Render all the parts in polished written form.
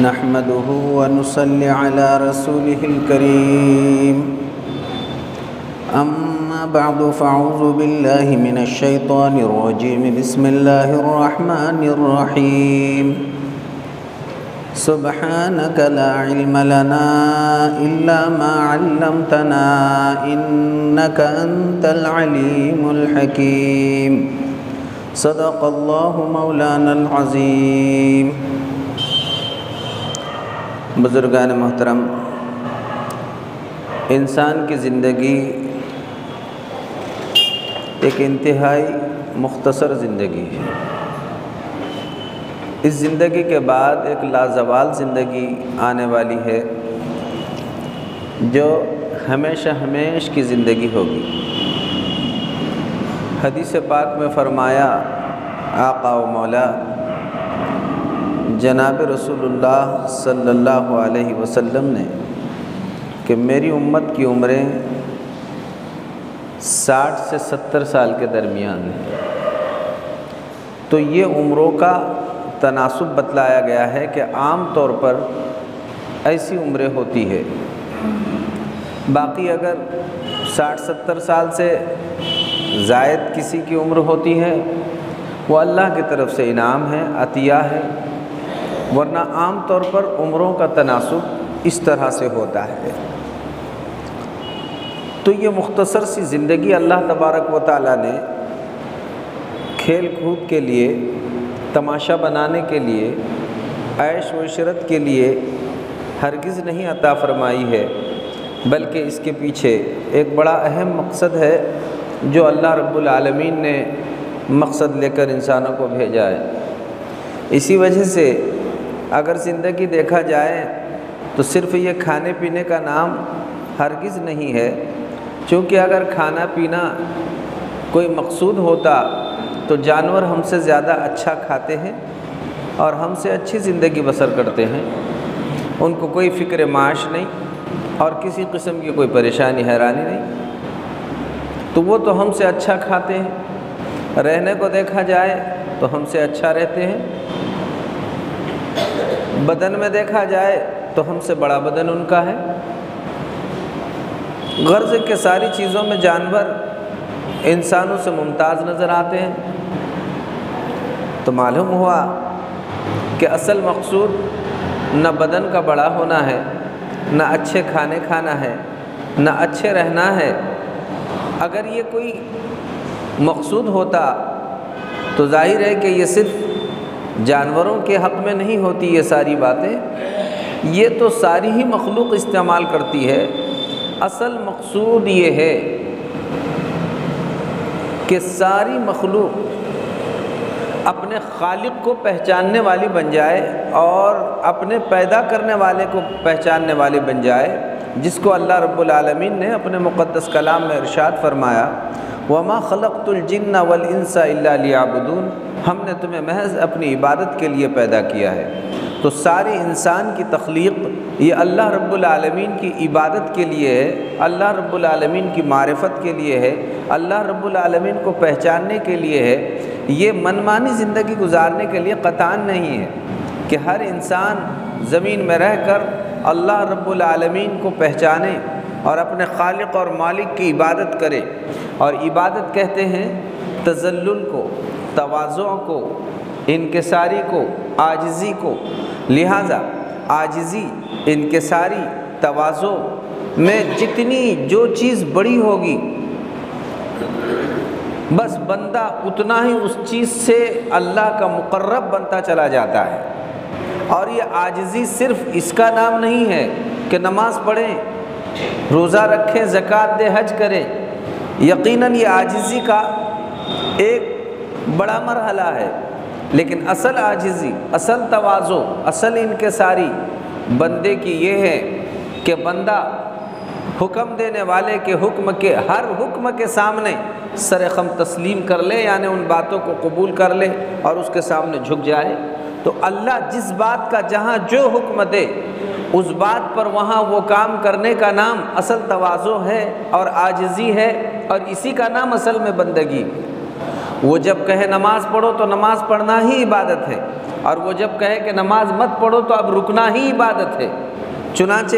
نحمده ونصلي على رسوله الكريم أما بعد فأعوذ بالله من الشيطان الرجيم بسم الله الرحمن الرحيم سبحانك لا علم لنا إلا ما علمتنا إنك أنت العليم الحكيم صدق الله مولانا العظيم۔ بزرگان محترم، انسان کی زندگی ایک انتہائی مختصر زندگی ہے۔ اس زندگی کے بعد ایک لازوال زندگی آنے والی ہے جو ہمیشہ ہمیش کی زندگی ہوگی۔ حدیث پاک میں فرمایا آقا و مولا جناب رسول اللہ صلی اللہ علیہ وسلم نے کہ میری امت کی عمریں 60 سے 70 سال کے درمیان ہیں، تو یہ عمروں کا تناسب بتلایا گیا ہے کہ عام طور پر ایسی عمریں ہوتی ہے۔ باقی اگر 60-70 سال سے زائد کسی کی عمر ہوتی ہے وہ اللہ کی طرف سے انعام ہے، عطیہ ہے، ورنہ عام طور پر عمروں کا تناسب اس طرح سے ہوتا ہے۔ تو یہ مختصر سی زندگی اللہ تبارک و تعالیٰ نے کھیل کود کے لیے، تماشا بنانے کے لیے، عیش و عشرت کے لیے ہرگز نہیں عطا فرمائی ہے، بلکہ اس کے پیچھے ایک بڑا اہم مقصد ہے جو اللہ رب العالمین نے مقصد لے کر انسانوں کو بھیجا ہے۔ اسی وجہ سے اگر زندگی دیکھا جائے تو صرف یہ کھانے پینے کا نام ہرگز نہیں ہے، چونکہ اگر کھانا پینا کوئی مقصود ہوتا تو جانور ہم سے زیادہ اچھا کھاتے ہیں اور ہم سے اچھی زندگی بسر کرتے ہیں، ان کو کوئی فکر معاش نہیں اور کسی قسم کی کوئی پریشانی حیرانی نہیں، تو وہ تو ہم سے اچھا کھاتے ہیں۔ رہنے کو دیکھا جائے تو ہم سے اچھا رہتے ہیں، بدن میں دیکھا جائے تو ہم سے بڑا بدن ان کا ہے۔ غرض کے ساری چیزوں میں جانور انسانوں سے ممتاز نظر آتے ہیں، تو معلوم ہوا کہ اصل مقصود نہ بدن کا بڑا ہونا ہے، نہ اچھے کھانے کھانا ہے، نہ اچھے رہنا ہے۔ اگر یہ کوئی مقصود ہوتا تو ظاہر ہے کہ یہ صرف جانوروں کے حق میں نہیں ہوتی، یہ ساری باتیں یہ تو ساری ہی مخلوق استعمال کرتی ہے۔ اصل مقصود یہ ہے کہ ساری مخلوق اپنے خالق کو پہچاننے والی بن جائے اور اپنے پیدا کرنے والے کو پہچاننے والی بن جائے، جس کو اللہ رب العالمین نے اپنے مقدس کلام میں ارشاد فرمایا وَمَا خَلَقْتُ الْجِنَّ وَالْإِنسَ إِلَّا لِيَعْبُدُونَ، ہم نے تمہیں محض اپنی عبادت کے لیے پیدا کیا ہے۔ تو سارے انسان کی تخلیق یہ اللہ رب العالمین کی عبادت کے لیے ہے، اللہ رب العالمین کی معرفت کے لیے ہے، اللہ رب العالمین کو پہچاننے کے لیے ہے۔ یہ منمانی زندگی گزارنے کے لیے قطعاً نہیں ہے کہ ہر انسان زمین میں رہ کر اللہ رب العالمین کو پہچانے اور اپنے خالق اور مالک کی عبادت کرے۔ اور عبادت کہتے ہیں تذلل کو، تواضع کو، انکساری کو، عاجزی کو۔ لہٰذا عاجزی، انکساری، تواضع میں جتنی جو چیز بڑی ہوگی بس بندہ اتنا ہی اس چیز سے اللہ کا مقرب بنتا چلا جاتا ہے۔ اور یہ عاجزی صرف اس کا نام نہیں ہے کہ نماز پڑھیں، روزہ رکھیں، زکوٰۃ دے، حج کریں۔ یقیناً یہ عاجزی کا ایک بڑا مرحلہ ہے، لیکن اصل عاجزی، اصل تواضع، اصل انکساری بندے کی یہ ہے کہ بندہ حکم دینے والے کے حکم کے ہر حکم کے سامنے سر خم تسلیم کر لے، یعنی ان باتوں کو قبول کر لے اور اس کے سامنے جھک جائے۔ تو اللہ جس بات کا جہاں جو حکم دے اس بات پر وہاں وہ کام کرنے کا نام اصل تواضع ہے اور عاجزی ہے، اور اسی کا نام اصل میں بندگی۔ وہ جب کہے نماز پڑھو تو نماز پڑھنا ہی عبادت ہے، اور وہ جب کہے کہ نماز مت پڑھو تو اب رکنا ہی عبادت ہے۔ چنانچہ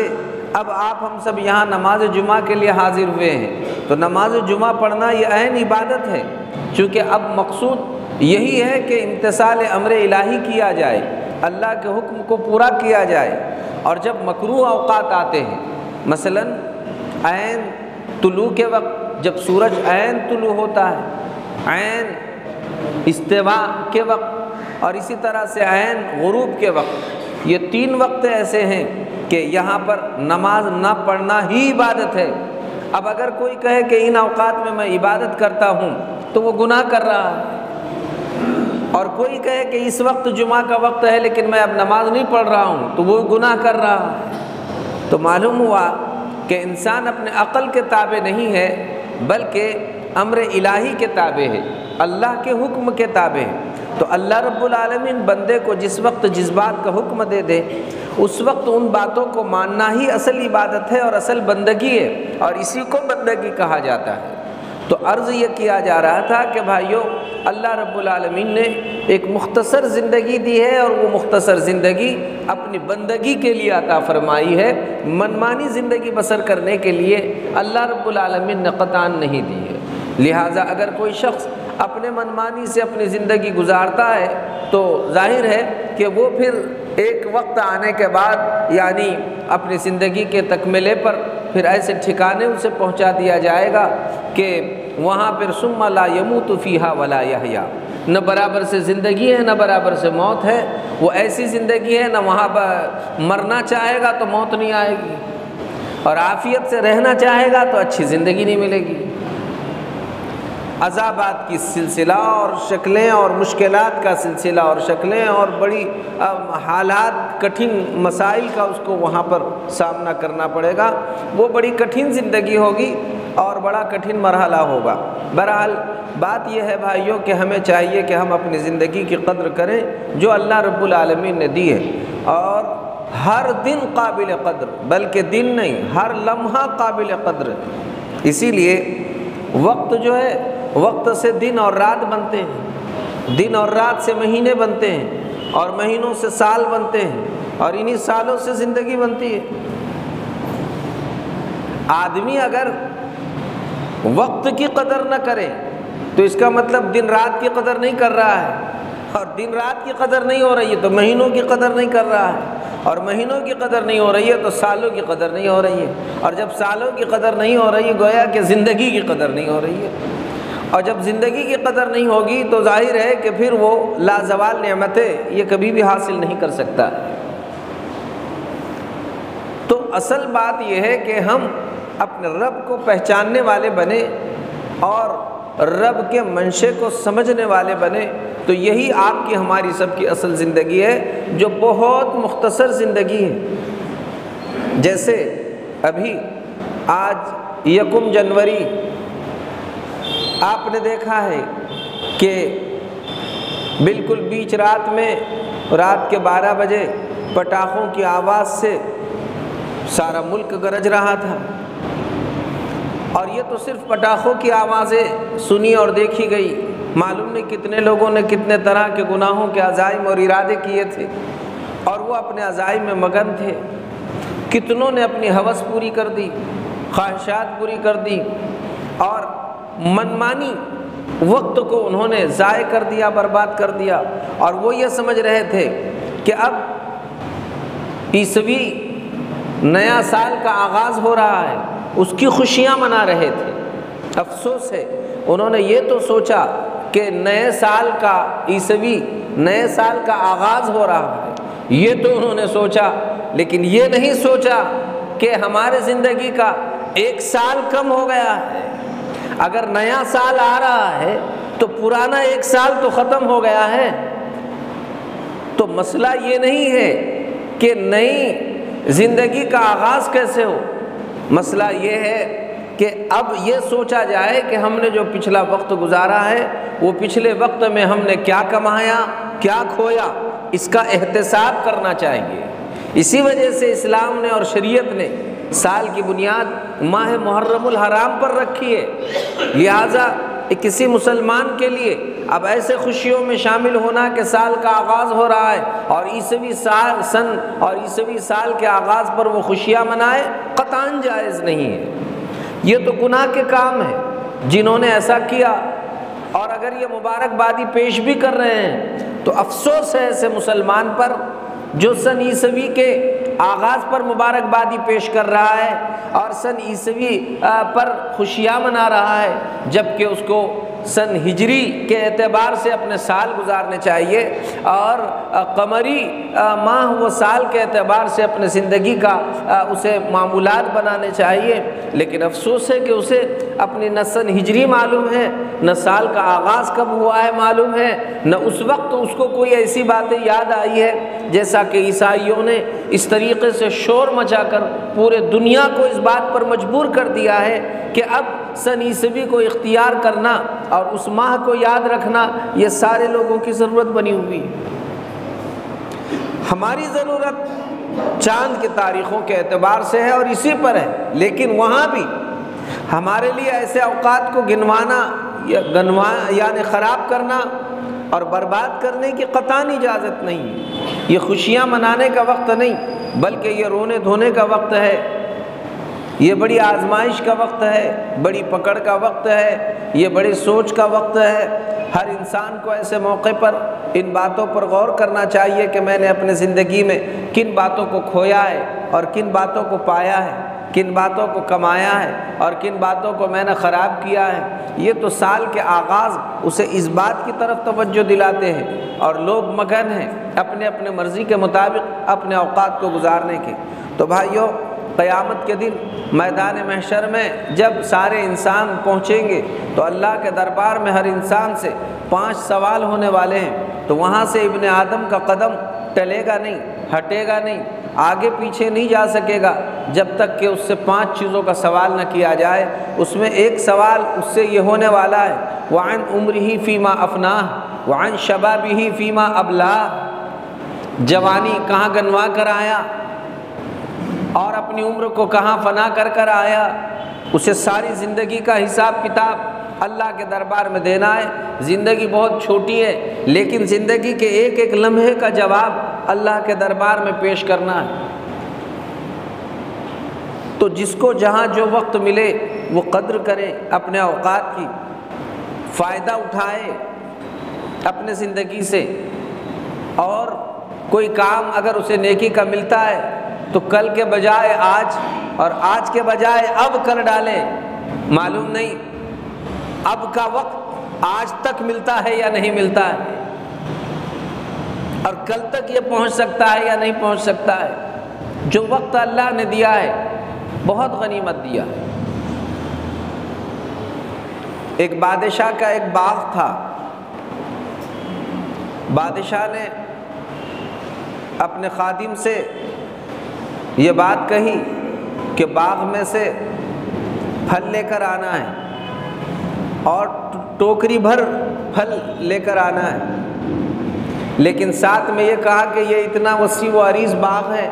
اب آپ ہم سب یہاں نماز جمعہ کے لیے حاضر ہوئے ہیں، تو نماز جمعہ پڑھنا یہ عین عبادت ہے، چونکہ اب مقصود یہی ہے کہ امتثال امر الہی کیا جائے، اللہ کے حکم کو پورا کیا جائے۔ اور جب مکروہ اوقات آتے ہیں، مثلاً عین طلوع کے وقت، جب سورج عین طلوع ہوتا ہے، عین استوا کے وقت، اور اسی طرح سے عین غروب کے وقت، یہ 3 وقت ایسے ہیں کہ یہاں پر نماز نہ پڑھنا ہی عبادت ہے۔ اب اگر کوئی کہے کہ ان اوقات میں میں عبادت کرتا ہوں تو وہ گناہ کر رہا ہے، اور کوئی کہے کہ اس وقت جمعہ کا وقت ہے لیکن میں اب نماز نہیں پڑھ رہا ہوں تو وہ گناہ کر رہا ہے۔ تو معلوم ہوا کہ انسان اپنے عقل کے تابع نہیں ہے، بلکہ امر الہی کے تابع ہے، اللہ کے حکم کے تابع ہے۔ تو اللہ رب العالمین بندے کو جس وقت جس بات کا حکم دے دے، اس وقت ان باتوں کو ماننا ہی اصل عبادت ہے اور اصل بندگی ہے، اور اسی کو بندگی کہا جاتا ہے۔ تو عرض یہ کیا جا رہا تھا کہ بھائیو، اللہ رب العالمین نے ایک مختصر زندگی دی ہے، اور وہ مختصر زندگی اپنی بندگی کے لیے عطا فرمائی ہے، منمانی زندگی بسر کرنے کے لیے اللہ رب العالمین نے قطعاً نہیں دی ہے۔ لہٰذا اگر کوئی شخص اپنے منمانی سے اپنی زندگی گزارتا ہے تو ظاہر ہے کہ وہ پھر ایک وقت آنے کے بعد، یعنی اپنی زندگی کے تکملے پر پھر ایسے ٹھکانے اسے پہنچا دیا جائے گا کہ وہاں پھر ثم لا یموت فیہا ولا یحیا، نہ برابر سے زندگی ہے نہ برابر سے موت ہے۔ وہ ایسی زندگی ہے، نہ وہاں پر مرنا چاہے گا تو موت نہیں آئے گی، اور عافیت سے رہنا چاہے گا تو اچھی زندگی نہیں ملے گی۔ عذابات کی سلسلہ اور شکلیں، اور مشکلات کا سلسلہ اور شکلیں، اور بڑی حالات، کٹھن مسائل کا اس کو وہاں پر سامنا کرنا پڑے گا۔ وہ بڑی کٹھن زندگی ہوگی اور بڑا کٹھن مرحلہ ہوگا۔ بہرحال بات یہ ہے بھائیوں کہ ہمیں چاہیے کہ ہم اپنی زندگی کی قدر کریں جو اللہ رب العالمین نے دی ہے، اور ہر دن قابل قدر، بلکہ دن نہیں، ہر لمحہ قابل قدر ہے۔ اسی لیے وقت جو ہے، وقت سے دن اور رات بنتے ہیں، دن اور رات سے مہینے بنتے ہیں، اور مہینوں سے سال بنتے ہیں، اور انہی سالوں سے زندگی بنتی ہے۔ آدمی اگر وقت کی قدر نہ کرے تو اس کا مطلب دن رات کی قدر نہیں کر رہا ہے، اور دن رات کی قدر نہیں ہو رہی ہے تو مہینوں کی قدر نہیں کر رہا ہے، اور مہینوں کی قدر نہیں ہو رہی ہے تو سالوں کی قدر نہیں ہو رہی ہے، اور جب سالوں کی قدر نہیں ہو رہی ہے گویا کہ زندگی کی قدر نہیں ہو رہی ہے، اور جب زندگی کی قدر نہیں ہوگی تو ظاہر ہے کہ پھر وہ لازوال نعمتیں یہ کبھی بھی حاصل نہیں کر سکتا۔ تو اصل بات یہ ہے کہ ہم اپنے رب کو پہچاننے والے بنے اور رب کے منشے کو سمجھنے والے بنے، تو یہی آپ کی ہماری سب کی اصل زندگی ہے، جو بہت مختصر زندگی ہے۔ جیسے ابھی آج 1 جنوری آپ نے دیکھا ہے کہ بالکل بیچ رات میں، رات کے 12 بجے پٹاخوں کی آواز سے سارا ملک گرج رہا تھا، اور یہ تو صرف پٹاخوں کی آوازیں سنی اور دیکھی گئی، معلوم نہیں کتنے لوگوں نے کتنے طرح کے گناہوں کے عزائم اور ارادے کیے تھے، اور وہ اپنے عزائم میں مگن تھے۔ کتنوں نے اپنی ہوس پوری کر دی، خواہشات پوری کر دی، اور منمانی وقت کو انہوں نے ضائع کر دیا، برباد کر دیا، اور وہ یہ سمجھ رہے تھے کہ اب عیسوی نیا سال کا آغاز ہو رہا ہے، اس کی خوشیاں منا رہے تھے۔ افسوس ہے انہوں نے یہ تو سوچا کہ نئے سال کا، عیسوی نئے سال کا آغاز ہو رہا ہے، یہ تو انہوں نے سوچا، لیکن یہ نہیں سوچا کہ ہمارے زندگی کا 1 سال کم ہو گیا ہے۔ اگر نیا سال آ رہا ہے تو پرانا 1 سال تو ختم ہو گیا ہے۔ تو مسئلہ یہ نہیں ہے کہ نئی زندگی کا آغاز کیسے ہو، مسئلہ یہ ہے کہ اب یہ سوچا جائے کہ ہم نے جو پچھلا وقت گزارا ہے، وہ پچھلے وقت میں ہم نے کیا کمایا، کیا کھویا، اس کا احتساب کرنا چاہیے۔ اسی وجہ سے اسلام نے اور شریعت نے سال کی بنیاد ماہ محرم الحرام پر رکھی ہے، لہٰذا کسی مسلمان کے لیے اب ایسے خوشیوں میں شامل ہونا کہ سال کا آغاز ہو رہا ہے اور عیسوی سال کے آغاز پر وہ خوشیاں منائے، قطعاً جائز نہیں ہے۔ یہ تو گناہ کے کام ہے جنہوں نے ایسا کیا، اور اگر یہ مبارکبادی پیش بھی کر رہے ہیں تو افسوس ہے ایسے مسلمان پر جو سن عیسوی کے آغاز پر مبارکبادی پیش کر رہا ہے اور سن عیسوی پر خوشیاں منا رہا ہے، جبکہ اس کو سن ہجری کے اعتبار سے اپنے سال گزارنے چاہیے اور قمری ماہ و سال کے اعتبار سے اپنے زندگی کا اسے معمولات بنانے چاہیے۔ لیکن افسوس ہے کہ اسے اپنی نہ سن ہجری معلوم ہے، نہ سال کا آغاز کب ہوا ہے معلوم ہے، نہ اس وقت اس کو کوئی ایسی باتیں یاد آئی ہے جیسا کہ عیسائیوں نے اس طریقے سے شور مچا کر پورے دنیا کو اس بات پر مجبور کر دیا ہے کہ اب سن عیسوی کو اختیار کرنا اور اس ماہ کو یاد رکھنا یہ سارے لوگوں کی ضرورت بنی ہوئی ہے۔ ہماری ضرورت چاند کی تاریخوں کے اعتبار سے ہے اور اسی پر ہے، لیکن وہاں بھی ہمارے لیے ایسے اوقات کو گنوانا یعنی خراب کرنا اور برباد کرنے کی قطعاً اجازت نہیں ہے۔ یہ خوشیاں منانے کا وقت نہیں بلکہ یہ رونے دھونے کا وقت ہے، یہ بڑی آزمائش کا وقت ہے، بڑی پکڑ کا وقت ہے، یہ بڑی سوچ کا وقت ہے۔ ہر انسان کو ایسے موقع پر ان باتوں پر غور کرنا چاہیے کہ میں نے اپنے زندگی میں کن باتوں کو کھویا ہے اور کن باتوں کو پایا ہے، کن باتوں کو کمایا ہے اور کن باتوں کو میں نے خراب کیا ہے۔ یہ تو سال کے آغاز اسے اس بات کی طرف توجہ دلاتے ہیں اور لوگ مگن ہیں اپنے اپنے مرضی کے مطابق اپنے اوقات کو گزارنے کے۔ تو بھائیو، قیامت کے دن میدان محشر میں جب سارے انسان پہنچیں گے تو اللہ کے دربار میں ہر انسان سے 5 سوال ہونے والے ہیں، تو وہاں سے ابن آدم کا قدم ٹلے گا نہیں، ہٹے گا نہیں، آگے پیچھے نہیں جا سکے گا جب تک کہ اس سے 5 چیزوں کا سوال نہ کیا جائے۔ اس میں ایک سوال اس سے یہ ہونے والا ہے، وعن عمرہ فیما افناہ وعن شبابہ فیما ابلاہ، جوانی کہاں گنوا کر آیا اور اپنی عمر کو کہاں فنا کر کر آیا۔ اسے ساری زندگی کا حساب کتاب اللہ کے دربار میں دینا ہے۔ زندگی بہت چھوٹی ہے لیکن زندگی کے ایک ایک لمحے کا جواب اللہ کے دربار میں پیش کرنا ہے۔ تو جس کو جہاں جو وقت ملے وہ قدر کرے، اپنے اوقات کی فائدہ اٹھائے اپنے زندگی سے، اور کوئی کام اگر اسے نیکی کا ملتا ہے تو کل کے بجائے آج اور آج کے بجائے اب کر ڈالے۔ معلوم نہیں اب کا وقت آج تک ملتا ہے یا نہیں ملتا ہے، اور کل تک یہ پہنچ سکتا ہے یا نہیں پہنچ سکتا ہے۔ جو وقت اللہ نے دیا ہے بہت غنیمت دیا ہے۔ ایک بادشاہ کا ایک باغ تھا، بادشاہ نے اپنے خادم سے یہ بات کہی کہ باغ میں سے پھل لے کر آنا ہے اور ٹوکری بھر پھل لے کر آنا ہے، لیکن ساتھ میں یہ کہا کہ یہ اتنا وسیع و عریض باغ ہے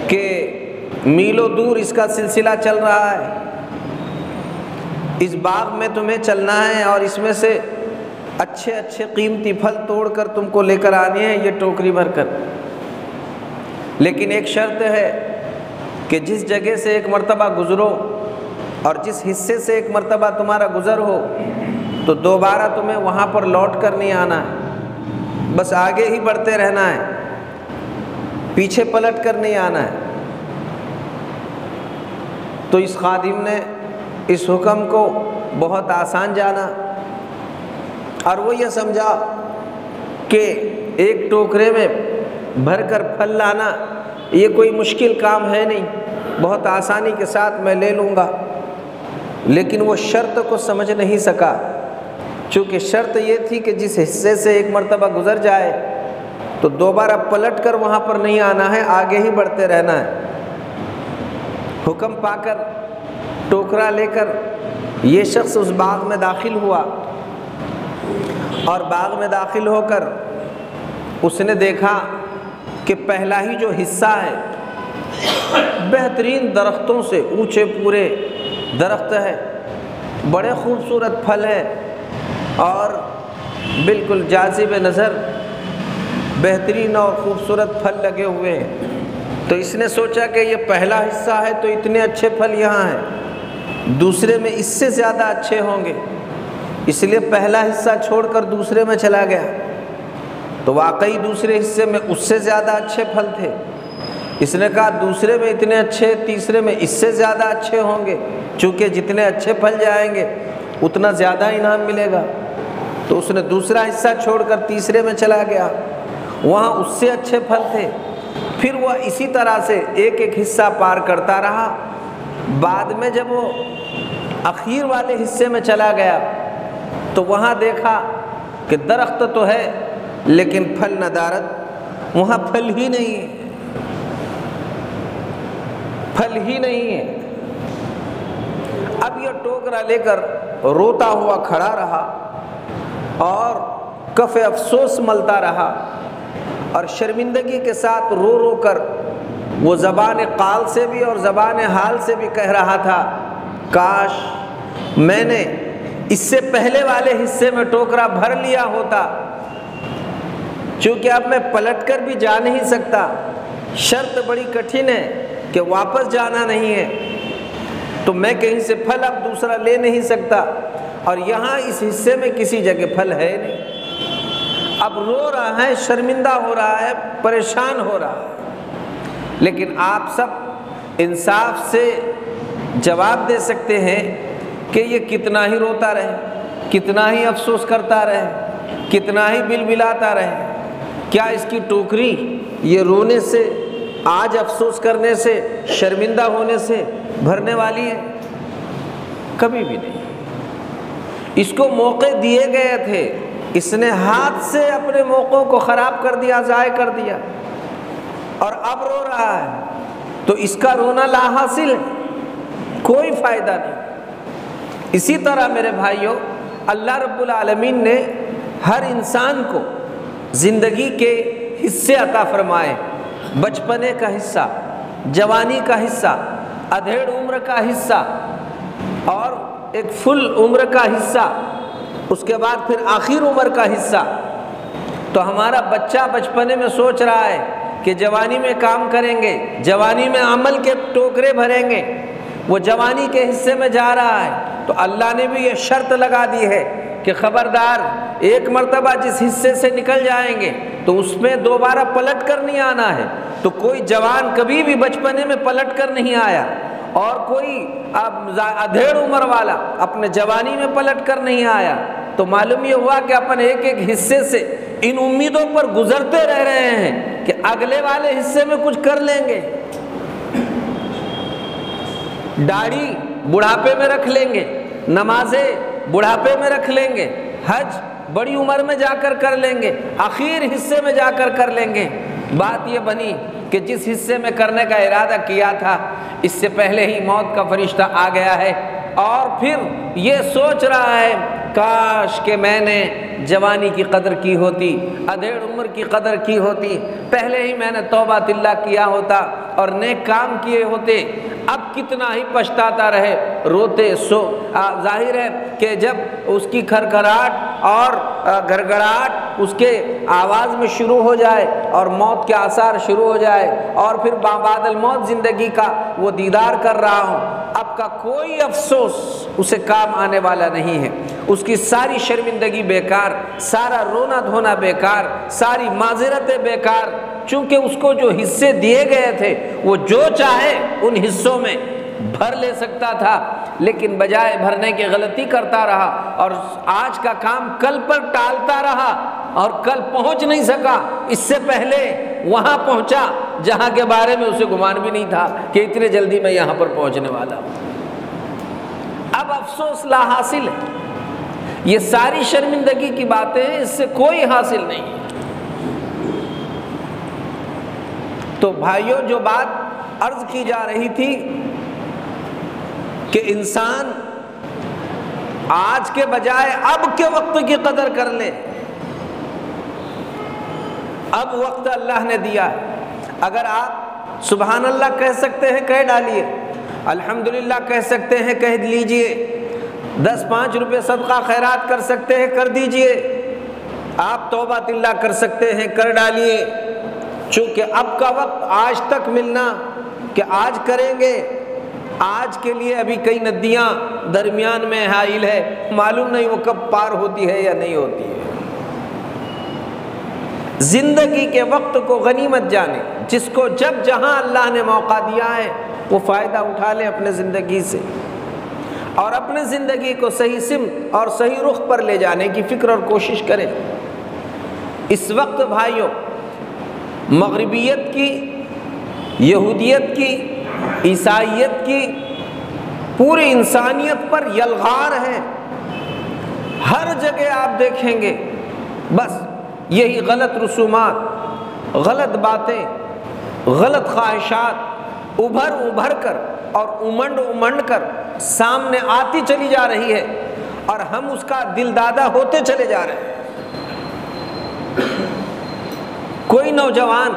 کہ میلوں دور اس کا سلسلہ چل رہا ہے، اس باغ میں تمہیں چلنا ہے اور اس میں سے اچھے اچھے قیمتی پھل توڑ کر تم کو لے کر آنے ہیں یہ ٹوکری بھر کر، لیکن ایک شرط ہے کہ جس جگہ سے ایک مرتبہ گزرو اور جس حصے سے ایک مرتبہ تمہارا گزر ہو تو دوبارہ تمہیں وہاں پر لوٹ کر نہیں آنا ہے، بس آگے ہی بڑھتے رہنا ہے، پیچھے پلٹ کر نہیں آنا ہے۔ تو اس خادم نے اس حکم کو بہت آسان جانا اور وہ یہ سمجھا کہ ایک ٹوکرے میں بھر کر پھل لانا یہ کوئی مشکل کام ہے نہیں، بہت آسانی کے ساتھ میں لے لوں گا، لیکن وہ شرط کو سمجھ نہیں سکا، چونکہ شرط یہ تھی کہ جس حصے سے ایک مرتبہ گزر جائے تو دوبارہ پلٹ کر وہاں پر نہیں آنا ہے، آگے ہی بڑھتے رہنا ہے۔ حکم پا کر ٹوکرا لے کر یہ شخص اس باغ میں داخل ہوا، اور باغ میں داخل ہو کر اس نے دیکھا کہ پہلا ہی جو حصہ ہے بہترین درختوں سے اونچے پورے درخت ہے، بڑے خوبصورت پھل ہے اور بالکل جاذب نظر بہترین اور خوبصورت پھل لگے ہوئے ہیں۔ تو اس نے سوچا کہ یہ پہلا حصہ ہے تو اتنے اچھے پھل یہاں ہیں، دوسرے میں اس سے زیادہ اچھے ہوں گے، اس لیے پہلا حصہ چھوڑ کر دوسرے میں چلا گیا۔ تو واقعی دوسرے حصے میں اس سے زیادہ اچھے پھل تھے۔ اس نے کہا دوسرے میں اتنے اچھے، تیسرے میں اس سے زیادہ اچھے ہوں گے، چونکہ جتنے اچھے پھل جائیں گے اتنا زیادہ انعام ملے گا۔ تو اس نے دوسرا حصہ چھوڑ کر تیسرے میں چلا گیا، وہاں اس سے اچھے پھل تھے۔ پھر وہ اسی طرح سے ایک ایک حصہ پار کرتا رہا۔ بعد میں جب وہ اخیر والے حصے میں چلا گیا تو وہاں دیکھا کہ درخت تو ہے لیکن پھل ندارت، وہاں پھل ہی نہیں ہے، پھل ہی نہیں ہے۔ اب یہ ٹوکرا لے کر روتا ہوا کھڑا رہا اور کف افسوس ملتا رہا اور شرمندگی کے ساتھ رو رو کر وہ زبان قال سے بھی اور زبان حال سے بھی کہہ رہا تھا، کاش میں نے اس سے پہلے والے حصے میں ٹوکرا بھر لیا ہوتا، چونکہ اب میں پلٹ کر بھی جا نہیں سکتا، شرط بڑی کٹھن ہے کہ واپس جانا نہیں ہے، تو میں کہیں سے پھل اب دوسرا لے نہیں سکتا، اور یہاں اس حصے میں کسی جگہ پھل ہے نہیں۔ اب رو رہا ہے، شرمندہ ہو رہا ہے، پریشان ہو رہا ہے۔ لیکن آپ سب انصاف سے جواب دے سکتے ہیں کہ یہ کتنا ہی روتا رہے، کتنا ہی افسوس کرتا رہے، کتنا ہی بلبلاتا رہے، کیا اس کی ٹوکری یہ رونے سے، آج افسوس کرنے سے، شرمندہ ہونے سے بھرنے والی ہے؟ کبھی بھی نہیں۔ اس کو موقع دیے گئے تھے، اس نے ہاتھ سے اپنے موقعوں کو خراب کر دیا، ضائع کر دیا، اور اب رو رہا ہے۔ تو اس کا رونا لا حاصل ہے، کوئی فائدہ نہیں۔ اسی طرح میرے بھائیوں، اللہ رب العالمین نے ہر انسان کو زندگی کے حصے عطا فرمائے، بچپنے کا حصہ، جوانی کا حصہ، ادھیڑ عمر کا حصہ اور ایک فل عمر کا حصہ، اس کے بعد پھر آخر عمر کا حصہ۔ تو ہمارا بچہ بچپنے میں سوچ رہا ہے کہ جوانی میں کام کریں گے، جوانی میں عمل کے ٹوکرے بھریں گے، وہ جوانی کے حصے میں جا رہا ہے، تو اللہ نے بھی یہ شرط لگا دی ہے کہ خبردار، ایک مرتبہ جس حصے سے نکل جائیں گے تو اس میں دوبارہ پلٹ کر نہیں آنا ہے۔ تو کوئی جوان کبھی بھی بچپنے میں پلٹ کر نہیں آیا، اور کوئی ادھیڑ عمر والا اپنے جوانی میں پلٹ کر نہیں آیا۔ تو معلوم یہ ہوا کہ اپنے ایک ایک حصے سے ان امیدوں پر گزرتے رہ رہے ہیں کہ اگلے والے حصے میں کچھ کر لیں گے، داڑھی بڑھاپے میں رکھ لیں گے، نمازیں بڑھاپے میں رکھ لیں گے، حج بڑی عمر میں جا کر لیں گے، آخر حصے میں جا کر لیں گے۔ بات یہ بنی کہ جس حصے میں کرنے کا ارادہ کیا تھا اس سے پہلے ہی موت کا فرشتہ آ گیا ہے، اور پھر یہ سوچ رہا ہے کاش کہ میں نے جوانی کی قدر کی ہوتی، ادھیڑ عمر کی قدر کی ہوتی، پہلے ہی میں نے توبہ اللہ کیا ہوتا اور نیک کام کیے ہوتے، اب کتنا ہی پچھتاتا رہے، روتے سو۔ ظاہر ہے کہ جب اس کی کھرکھراہٹ اور گڑگڑاہٹ اس کے آواز میں شروع ہو جائے اور موت کے آثار شروع ہو جائے، اور پھر بعد الموت زندگی کا وہ دیدار کر رہا ہوں، اب کا کوئی افسوس اسے کام آنے والا نہیں ہے۔ اس کی ساری شرمندگی بیکار، سارا رونا دھونا بیکار، ساری معذرتیں بیکار، چونکہ اس کو جو حصے دیے گئے تھے وہ جو چاہے ان حصوں میں بھر لے سکتا تھا، لیکن بجائے بھرنے کی غلطی کرتا رہا اور آج کا کام کل پر ٹالتا رہا، اور کل پہنچ نہیں سکا، اس سے پہلے وہاں پہنچا جہاں کے بارے میں اسے گمان بھی نہیں تھا کہ اتنے جلدی میں یہاں پر پہنچنے والا ہوں۔ اب افسوس لا حاصل ہے۔ یہ ساری شرمندگی کی باتیں ہیں، اس سے کوئی حاصل نہیں ہے۔ تو بھائیوں، جو بات عرض کی جا رہی تھی کہ انسان آج کے بجائے اب کے وقت کی قدر کر لے، اب وقت اللہ نے دیا ہے۔ اگر آپ سبحان اللہ کہہ سکتے ہیں کہہ ڈالیے، الحمدللہ کہہ سکتے ہیں کہہ لیجئے، 10-5 روپے صدقہ خیرات کر سکتے ہیں کر دیجئے، آپ توبہ اللہ کر سکتے ہیں کر ڈالیے، چونکہ اب کا وقت آج تک ملنا کہ آج کریں گے، آج کے لیے ابھی کئی ندیاں درمیان میں حائل ہے، معلوم نہیں وہ کب پار ہوتی ہے یا نہیں ہوتی ہے۔ زندگی کے وقت کو غنیمت جانے، جس کو جب جہاں اللہ نے موقع دیا ہے وہ فائدہ اٹھا لے اپنے زندگی سے، اور اپنے زندگی کو صحیح سمت اور صحیح رخ پر لے جانے کی فکر اور کوشش کرے۔ اس وقت بھائیوں مغربیت کی، یہودیت کی، عیسائیت کی، پوری انسانیت پر یلغار ہے۔ ہر جگہ آپ دیکھیں گے بس یہی غلط رسومات، غلط باتیں، غلط خواہشات ابھر کر اور امنڈ کر سامنے آتی چلی جا رہی ہے، اور ہم اس کا دل دادا ہوتے چلے جا رہے ہیں۔ کوئی نوجوان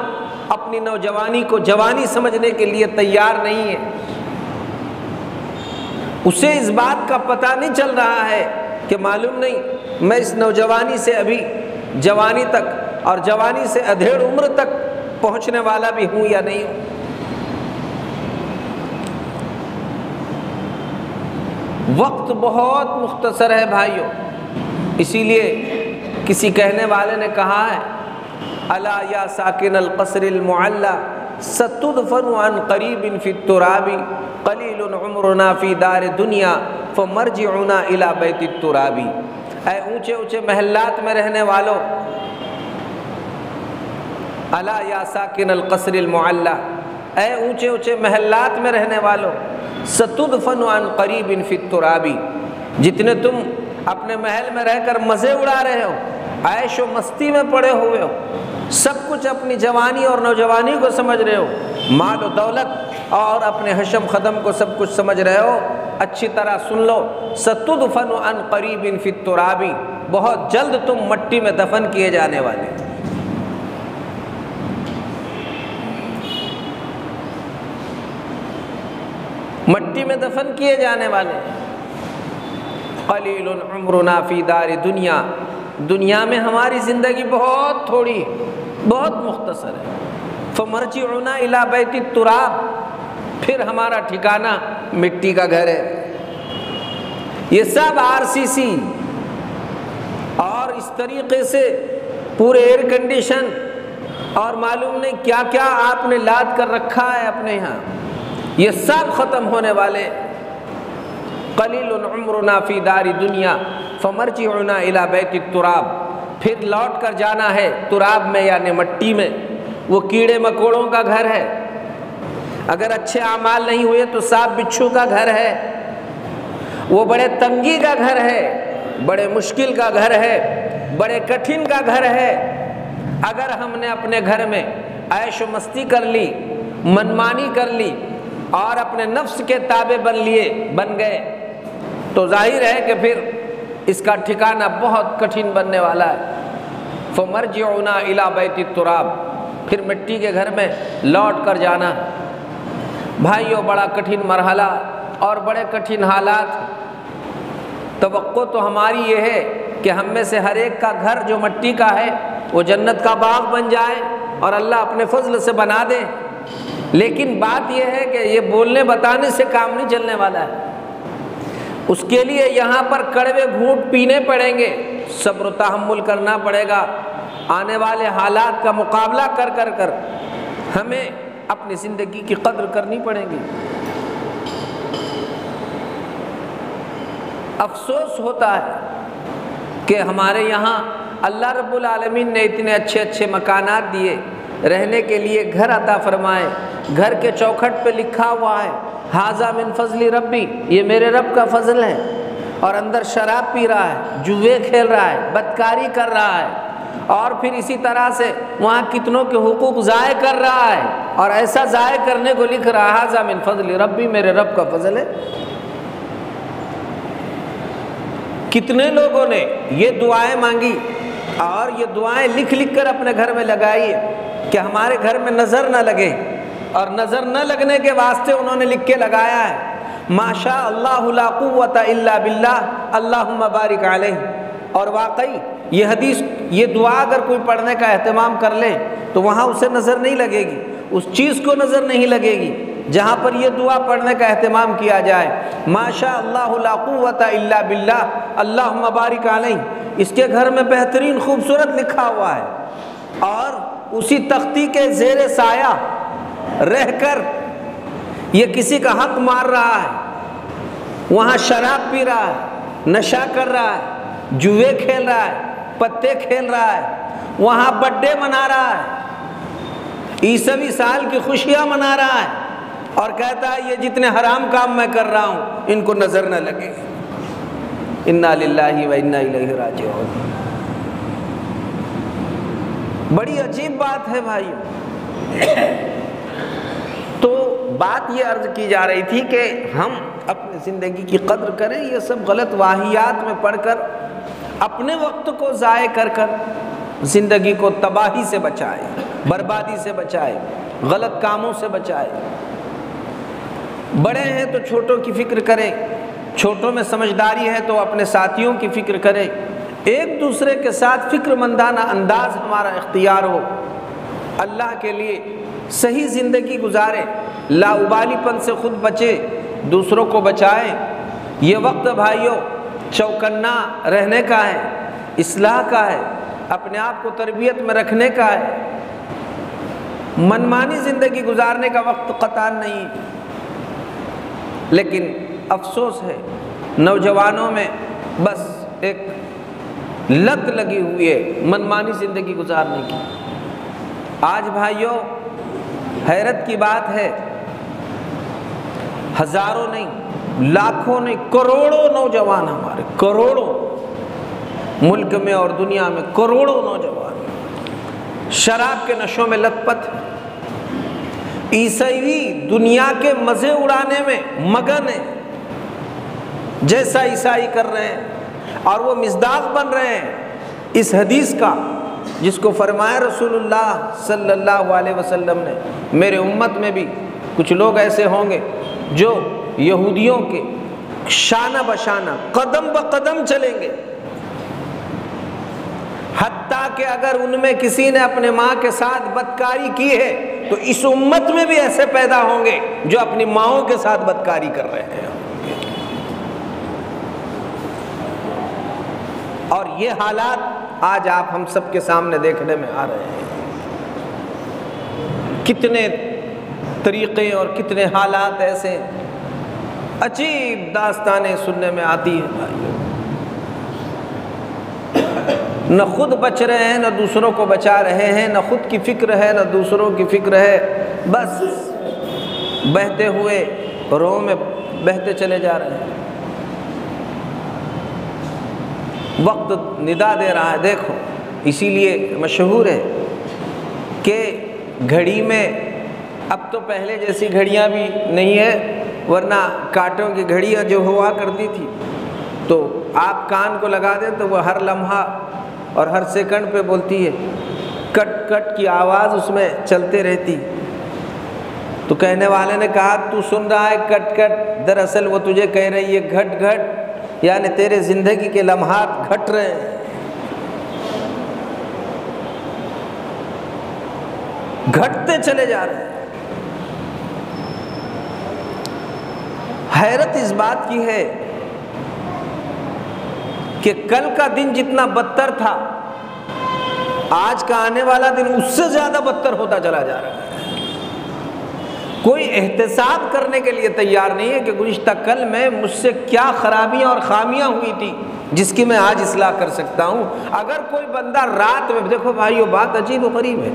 اپنی نوجوانی کو جوانی سمجھنے کے لیے تیار نہیں ہے، اسے اس بات کا پتہ نہیں چل رہا ہے کہ معلوم نہیں میں اس نوجوانی سے ابھی جوانی تک اور جوانی سے ادھیڑ عمر تک پہنچنے والا بھی ہوں یا نہیں ہوں۔ وقت بہت مختصر ہے بھائیوں، اسی لیے کسی کہنے والے نے کہا ہے الا یا ساکن القصر المعلی ستدفن عن قریب فی التراب قلیل عمرنا فی دار دنیا فمرجعنا الی بیت التراب۔ اے اونچے اونچے محلات میں رہنے والوں، الا یا ساکن القصر المعلی، اے اونچے اونچے محلات میں رہنے والوں، ستدفن عن قریب فی التراب، جتنے تم اپنے محل میں رہ کر مزے اڑا رہے ہو، عیش و مستی میں پڑے ہوئے ہو، سب کچھ اپنی جوانی اور نوجوانی کو سمجھ رہے ہو، مال و دولت اور اپنے حشم خدم کو سب کچھ سمجھ رہے ہو، اچھی طرح سن لو، ستدفن عن قریب فی التراب، بہت جلد تم مٹی میں دفن کیے جانے والے۔ مٹی میں دفن کیے جانے والے۔ قلیل عمرنا فی دار دنیا، دنیا میں ہماری زندگی بہت تھوڑی، بہت مختصر ہے۔ فمرجعنا الی بیت التراب، پھر ہمارا ٹھکانہ مٹی کا گھر ہے۔ یہ سب RCC اور اس طریقے سے پورے ایئر کنڈیشن اور معلوم نہیں کیا کیا آپ نے لاد کر رکھا ہے اپنے یہاں، یہ سب ختم ہونے والے۔ قلیل عمرنا فی دار دنیا فمرجعنا الی بیت التراب، پھر لوٹ کر جانا ہے تراب میں یعنی مٹی میں، وہ کیڑے مکوڑوں کا گھر ہے، اگر اچھے اعمال نہیں ہوئے تو سانپ بچھو کا گھر ہے، وہ بڑے تنگی کا گھر ہے، بڑے مشکل کا گھر ہے، بڑے کٹھن کا گھر ہے۔ اگر ہم نے اپنے گھر میں عیش و مستی کر لی، منمانی کر لی اور اپنے نفس کے تابع بن گئے تو ظاہر ہے کہ پھر اس کا ٹھکانہ بہت کٹھن بننے والا ہے۔ فمرجعنا الی بیت التراب، پھر مٹی کے گھر میں لوٹ کر جانا۔ بھائیوں بڑا کٹھن مرحلہ اور بڑے کٹھن حالات۔ توقع تو ہماری یہ ہے کہ ہم میں سے ہر ایک کا گھر جو مٹی کا ہے وہ جنت کا باغ بن جائے اور اللہ اپنے فضل سے بنا دے، لیکن بات یہ ہے کہ یہ بولنے بتانے سے کام نہیں چلنے والا ہے، اس کے لیے یہاں پر کڑوے گھونٹ پینے پڑیں گے، صبر و تحمل کرنا پڑے گا، آنے والے حالات کا مقابلہ کر ہمیں اپنی زندگی کی قدر کرنی پڑے گی۔ افسوس ہوتا ہے کہ ہمارے یہاں اللہ رب العالمین نے اتنے اچھے اچھے مکانات دیے، رہنے کے لیے گھر عطا فرمائے، گھر کے چوکھٹ پہ لکھا ہوا ہے ھذا من فضل ربی، یہ میرے رب کا فضل ہے، اور اندر شراب پی رہا ہے، جوئے کھیل رہا ہے، بدکاری کر رہا ہے، اور پھر اسی طرح سے وہاں کتنوں کے حقوق ضائع کر رہا ہے، اور ایسا ضائع کرنے کو لکھ رہا ہے ھذا من فضل ربی، میرے رب کا فضل ہے۔ کتنے لوگوں نے یہ دعائیں مانگی اور یہ دعائیں لکھ کر اپنے گھر میں لگائی کہ ہمارے گھر میں نظر نہ لگے اور نظر نہ لگنے کے واسطے انہوں نے لکھ کے لگایا ہے ما شاء اللہ لا قوت الا باللہ اللہم بارک علیہ۔ اور واقعی یہ حدیث، یہ دعا اگر کوئی پڑھنے کا اہتمام کر لے تو وہاں اسے نظر نہیں لگے گی، اس چیز کو نظر نہیں لگے گی جہاں پر یہ دعا پڑھنے کا اہتمام کیا جائے، ما شاء اللہ لا قوت الا باللہ اللہم بارک علیہ۔ اس کے گھر میں بہترین خوبصورت لکھا ہوا ہے، اور اسی تختی کے زیر سایہ رہ کر یہ کسی کا حق مار رہا ہے، وہاں شراب پی رہا ہے، نشہ کر رہا ہے، جوئے کھیل رہا ہے، پتے کھیل رہا ہے، وہاں برتھ ڈے منا رہا ہے، عیسوی سال کی خوشیاں منا رہا ہے، اور کہتا ہے یہ جتنے حرام کام میں کر رہا ہوں ان کو نظر نہ لگے۔ انا للہ و انا الیہ راجعون۔ بڑی عجیب بات ہے بھائیو۔ تو بات یہ عرض کی جا رہی تھی کہ ہم اپنی زندگی کی قدر کریں، یہ سب غلط واہیات میں پڑھ کر اپنے وقت کو ضائع کر کر زندگی کو تباہی سے بچائے، بربادی سے بچائے، غلط کاموں سے بچائے۔ بڑے ہیں تو چھوٹوں کی فکر کریں، چھوٹوں میں سمجھداری ہے تو اپنے ساتھیوں کی فکر کریں، ایک دوسرے کے ساتھ فکر مندانہ انداز ہمارا اختیار ہو، اللہ کے لیے صحیح زندگی گزارے، لاابالی پن سے خود بچے، دوسروں کو بچائیں۔ یہ وقت بھائیوں چوکنا رہنے کا ہے، اصلاح کا ہے، اپنے آپ کو تربیت میں رکھنے کا ہے، منمانی زندگی گزارنے کا وقت قطعاً نہیں۔ لیکن افسوس ہے نوجوانوں میں بس ایک لت لگی ہوئی ہے منمانی زندگی گزارنے کی۔ آج بھائیوں حیرت کی بات ہے، ہزاروں نہیں، لاکھوں نہیں، کروڑوں نوجوان ہمارے، کروڑوں ملک میں اور دنیا میں کروڑوں نوجوان شراب کے نشوں میں لت پت، عیسوی دنیا کے مزے اڑانے میں مگن ہیں، جیسا عیسائی کر رہے ہیں، اور وہ مصداق بن رہے ہیں اس حدیث کا جس کو فرمایا رسول اللہ صلی اللہ علیہ وسلم نے، میرے امت میں بھی کچھ لوگ ایسے ہوں گے جو یہودیوں کے شانہ بشانہ قدم بقدم چلیں گے، حتیٰ کہ اگر ان میں کسی نے اپنے ماں کے ساتھ بدکاری کی ہے تو اس امت میں بھی ایسے پیدا ہوں گے جو اپنی ماؤں کے ساتھ بدکاری کر رہے ہیں۔ اور یہ حالات آج آپ ہم سب کے سامنے دیکھنے میں آ رہے ہیں، کتنے طریقے اور کتنے حالات ایسے عجیب داستانیں سننے میں آتی ہیں بھائیو۔ نہ خود بچ رہے ہیں، نہ دوسروں کو بچا رہے ہیں، نہ خود کی فکر ہے نہ دوسروں کی فکر ہے، بس بہتے ہوئے رو میں بہتے چلے جا رہے ہیں۔ وقت ندا دے رہا ہے، دیکھو اسی لیے مشہور ہے کہ گھڑی میں اب تو پہلے جیسی گھڑیاں بھی نہیں ہے، ورنہ کانٹوں کی گھڑیاں جو ہوا کرتی تھی تو آپ کان کو لگا دیں تو وہ ہر لمحہ اور ہر سیکنڈ پہ بولتی ہے، کٹ کٹ کی آواز اس میں چلتے رہتی۔ تو کہنے والے نے کہا تو سن رہا ہے کٹ کٹ، دراصل وہ تجھے کہہ رہی ہے گھٹ گھٹ، یعنی تیرے زندگی کے لمحات گھٹ رہے ہیں، گھٹتے چلے جا رہے ہیں۔ حیرت اس بات کی ہے کہ کل کا دن جتنا بدتر تھا، آج کا آنے والا دن اس سے زیادہ بدتر ہوتا چلا جا رہا ہے۔ کوئی احتساب کرنے کے لیے تیار نہیں ہے کہ گزشتہ کل میں مجھ سے کیا خرابیاں اور خامیاں ہوئی تھی جس کی میں آج اصلاح کر سکتا ہوں۔ اگر کوئی بندہ رات میں، دیکھو بھائیو بات عجیب و غریب ہے،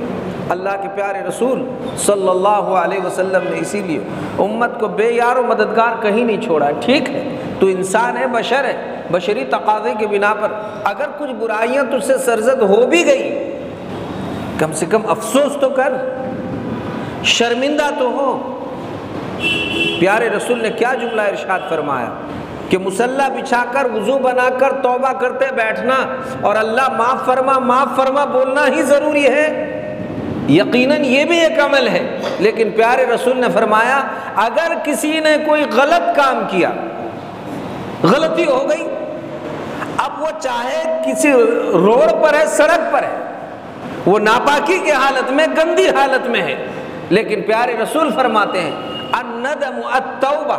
اللہ کے پیارے رسول صلی اللہ علیہ وسلم نے اسی لیے امت کو بے یار و مددگار کہیں نہیں چھوڑا۔ ٹھیک ہے تو انسان ہے، بشر ہے، بشری تقاضے کی بنا پر اگر کچھ برائیاں تجھ سے سرزد ہو بھی گئی، کم سے کم افسوس تو کر، شرمندہ تو ہو۔ پیارے رسول نے کیا جملہ ارشاد فرمایا کہ مصلی بچھا کر وضو بنا کر توبہ کرتے بیٹھنا اور اللہ معاف فرما معاف فرما بولنا ہی ضروری ہے، یقیناً یہ بھی ایک عمل ہے، لیکن پیارے رسول نے فرمایا اگر کسی نے کوئی غلط کام کیا، غلطی ہو گئی، اب وہ چاہے کسی روڈ پر ہے، سڑک پر ہے، وہ ناپاکی کی حالت میں، گندی حالت میں ہے، لیکن پیارے رسول فرماتے ہیں الندم التوبہ،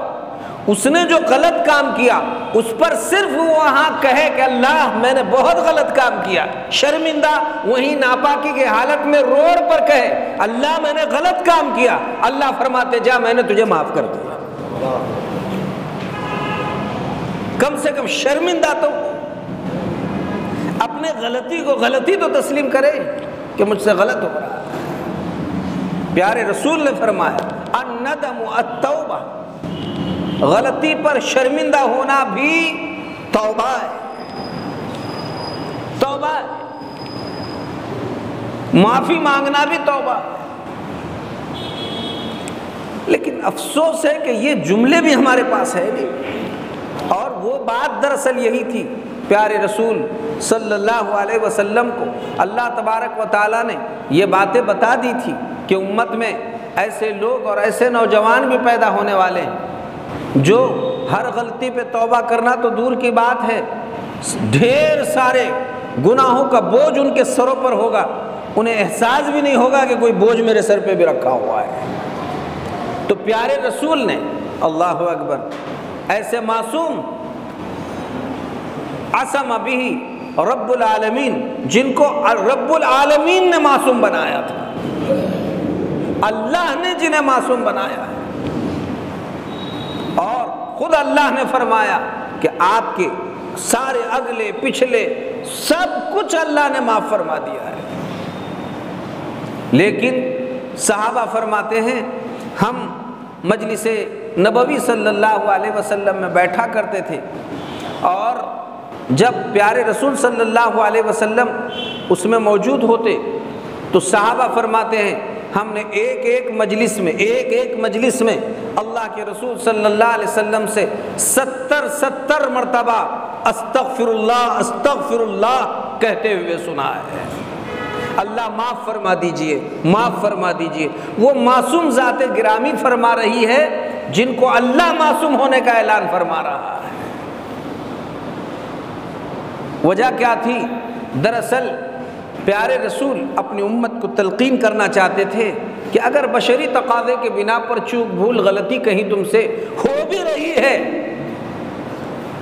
اس نے جو غلط کام کیا اس پر صرف وہاں کہے کہ اللہ میں نے بہت غلط کام کیا، شرمندہ وہیں ناپاکی کی حالت میں روڈ پر کہے اللہ میں نے غلط کام کیا، اللہ فرماتے جا میں نے تجھے معاف کر دیا، کم سے کم شرمندہ تو اپنے غلطی کو غلطی تو تسلیم کرے کہ مجھ سے غلط ہو رہا ہے۔ پیارے رسول نے فرمایا الندم التوبہ، غلطی پر شرمندہ ہونا بھی توبہ ہے، توبہ ہے، معافی مانگنا بھی توبہ ہے۔ لیکن افسوس ہے کہ یہ جملے بھی ہمارے پاس ہے نہیں، اور وہ بات دراصل یہی تھی، پیارے رسول صلی اللہ علیہ وسلم کو اللہ تبارک و تعالیٰ نے یہ باتیں بتا دی تھی کہ امت میں ایسے لوگ اور ایسے نوجوان بھی پیدا ہونے والے ہیں جو ہر غلطی پہ توبہ کرنا تو دور کی بات ہے، ڈھیر سارے گناہوں کا بوجھ ان کے سروں پر ہوگا، انہیں احساس بھی نہیں ہوگا کہ کوئی بوجھ میرے سر پہ بھی رکھا ہوا ہے۔ تو پیارے رسول نے اللہ اکبر ایسے معصوم عصم بہ رب العالمین، جن کو رب العالمین نے معصوم بنایا تھا، اللہ نے جنہیں معصوم بنایا ہے، اور خود اللہ نے فرمایا کہ آپ کے سارے اگلے پچھلے سب کچھ اللہ نے معاف فرما دیا ہے۔ لیکن صحابہ فرماتے ہیں ہم مجلس نبوی صلی اللہ علیہ وسلم میں بیٹھا کرتے تھے، اور جب پیارے رسول صلی اللہ علیہ وسلم اس میں موجود ہوتے تو صحابہ فرماتے ہیں ہم نے ایک ایک مجلس میں اللہ کے رسول صلی اللہ علیہ وسلم سے 70 مرتبہ استغفر اللہ کہتے ہوئے سنا ہے، اللہ معاف فرما دیجئے، معاف فرما دیجئے۔ وہ معصوم ذات گرامی فرما رہی ہے جن کو اللہ معصوم ہونے کا اعلان فرما رہا ہے۔ وجہ کیا تھی؟ دراصل پیارے رسول اپنی امت کو تلقین کرنا چاہتے تھے کہ اگر بشری تقاضے کے بنا پر چوک بھول غلطی کہیں تم سے ہو بھی رہی ہے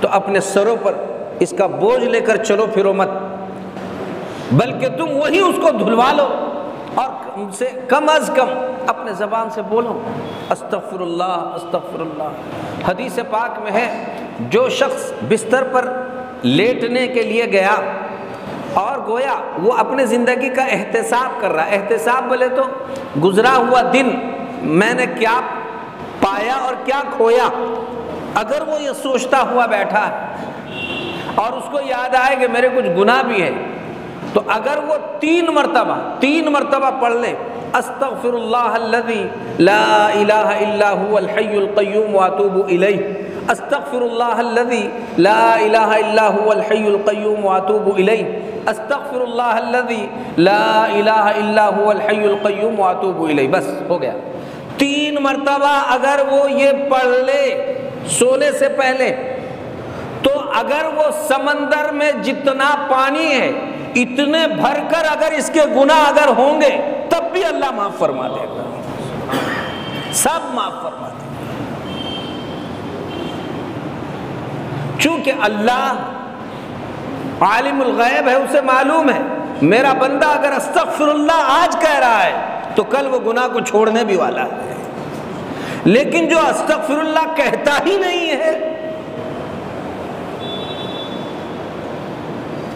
تو اپنے سروں پر اس کا بوجھ لے کر چلو پھرو مت، بلکہ تم وہی اس کو دھلوا لو، اور ان سے کم از کم اپنے زبان سے بولو استغفر اللہ استغفر اللہ۔ حدیث پاک میں ہے جو شخص بستر پر لیٹنے کے لیے گیا اور گویا وہ اپنے زندگی کا احتساب کر رہا ہے، احتساب بولے تو گزرا ہوا دن میں نے کیا پایا اور کیا کھویا، اگر وہ یہ سوچتا ہوا بیٹھا ہے اور اس کو یاد آئے کہ میرے کچھ گناہ بھی ہے، تو اگر وہ 3 مرتبہ پڑھ لے استغفر اللہ الذی لا الہ الا هو الحی القیوم واتوب الیہ، استغفر اللہ الذی لا الہ الا هو الحی القیوم واتوب الیہ، استغفر اللہ الذی لا الہ الا هو الحی القیوم واتوب الیہ، بس ہو گیا۔ 3 مرتبہ اگر وہ یہ پڑھ لے سونے سے پہلے، تو اگر وہ سمندر میں جتنا پانی ہے اتنے بھر کر اگر اس کے گناہ اگر ہوں گے تب بھی اللہ معاف فرما دے گا، سب معاف فرما دے گا، چونکہ اللہ عالم الغیب ہے، اسے معلوم ہے میرا بندہ اگر استغفر اللہ آج کہہ رہا ہے تو کل وہ گناہ کو چھوڑنے بھی والا ہے، لیکن جو استغفر اللہ کہتا ہی نہیں ہے